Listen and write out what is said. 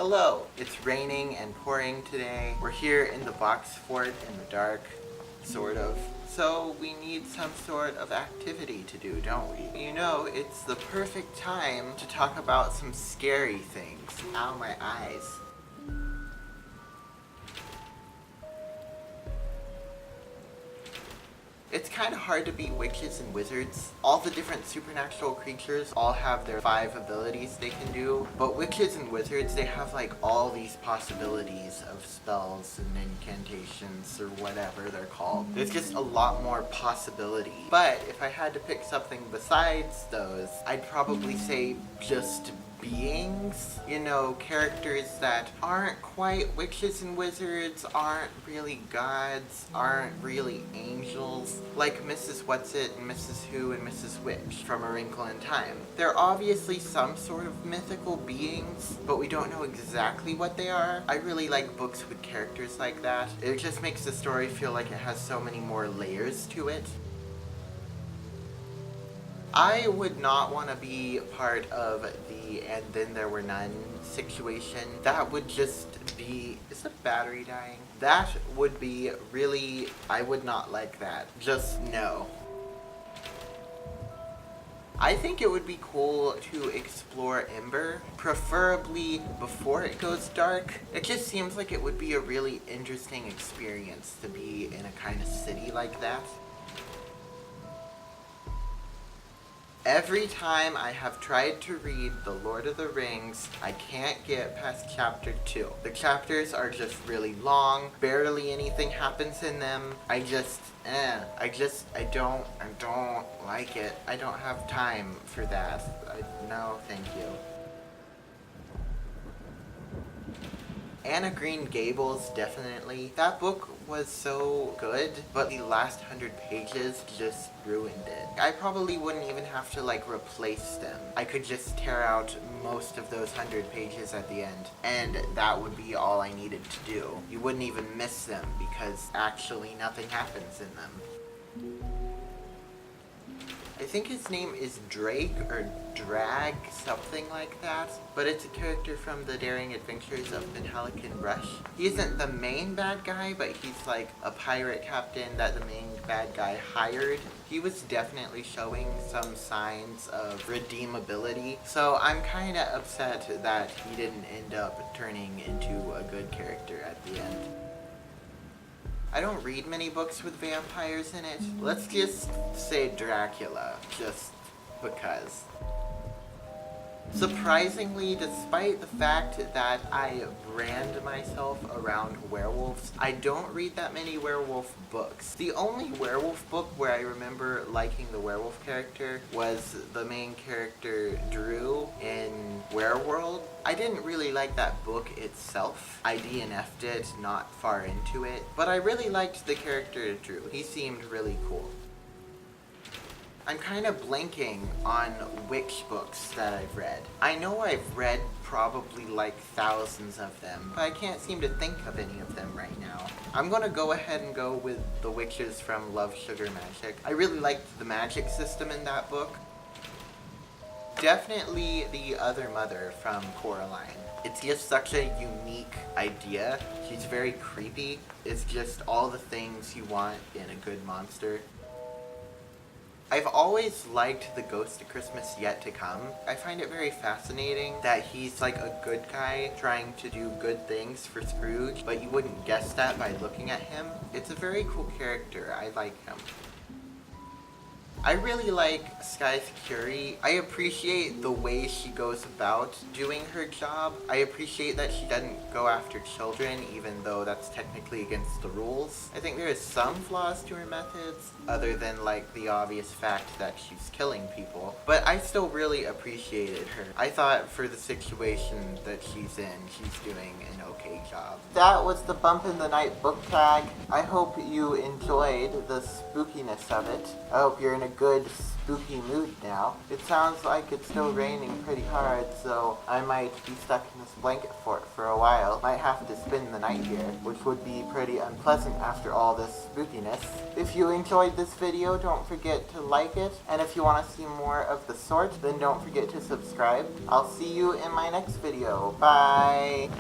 Hello! It's raining and pouring today. We're here in the box fort in the dark, sort of. So we need some sort of activity to do, don't we? You know, it's the perfect time to talk about some scary things. Ow, my eyes. It's kind of hard to beat witches and wizards. All the different supernatural creatures all have their 5 abilities they can do, but witches and wizards, they have like all these possibilities of spells and incantations or whatever they're called. There's just a lot more possibility. But if I had to pick something besides those, I'd probably say just beings, you know, characters that aren't quite witches and wizards, aren't really gods, aren't really angels, like Mrs. Whatsit and Mrs. Who and Mrs. Witch from A Wrinkle in Time. They're obviously some sort of mythical beings, but we don't know exactly what they are. I really like books with characters like that. It just makes the story feel like it has so many more layers to it. I would not want to be part of the "and then there were none" situation. That would just be... Is the battery dying? That would be really... I would not like that. Just no. I think it would be cool to explore Ember, preferably before it goes dark. It just seems like it would be a really interesting experience to be in a kind of city like that. Every time I have tried to read The Lord of the Rings, I can't get past chapter 2. The chapters are just really long, barely anything happens in them. I don't like it. I don't have time for that. No, thank you. Anne of Green Gables, definitely. That book was so good, but the last 100 pages just ruined it. I probably wouldn't even have to like replace them. I could just tear out most of those 100 pages at the end, and that would be all I needed to do. You wouldn't even miss them because actually nothing happens in them. I think his name is Drake or Drag, something like that. But it's a character from the Daring Adventures of Penhaligon Rush. He isn't the main bad guy, but he's like a pirate captain that the main bad guy hired. He was definitely showing some signs of redeemability. So I'm kind of upset that he didn't end up turning into a good character at the end. I don't read many books with vampires in it. Let's just say Dracula, just because. Surprisingly, despite the fact that I brand myself around werewolves, I don't read that many werewolf books. The only werewolf book where I remember liking the werewolf character was the main character Drew in Werewolf. I didn't really like that book itself. I DNF'd it not far into it, but I really liked the character Drew. He seemed really cool. I'm kind of blanking on which books that I've read. I know I've read probably like thousands of them, but I can't seem to think of any of them right now. I'm gonna go ahead and go with The Witches from Love, Sugar, Magic. I really liked the magic system in that book. Definitely The Other Mother from Coraline. It's just such a unique idea. She's very creepy. It's just all the things you want in a good monster. I've always liked The Ghost of Christmas Yet to Come. I find it very fascinating that he's like a good guy trying to do good things for Scrooge, but you wouldn't guess that by looking at him. It's a very cool character. I like him. I really like Sky's Curie. I appreciate the way she goes about doing her job. I appreciate that she doesn't go after children, even though that's technically against the rules. I think there is some flaws to her methods, other than like the obvious fact that she's killing people. But I still really appreciated her. I thought for the situation that she's in, she's doing an okay job. That was the Bump in the Night book tag. I hope you enjoyed the spookiness of it. I hope you're in a good spooky mood now. It sounds like it's still raining pretty hard, so I might be stuck in this blanket fort for a while. Might have to spend the night here, which would be pretty unpleasant after all this spookiness. If you enjoyed this video, don't forget to like it, and if you want to see more of the sort, then don't forget to subscribe. I'll see you in my next video. Bye!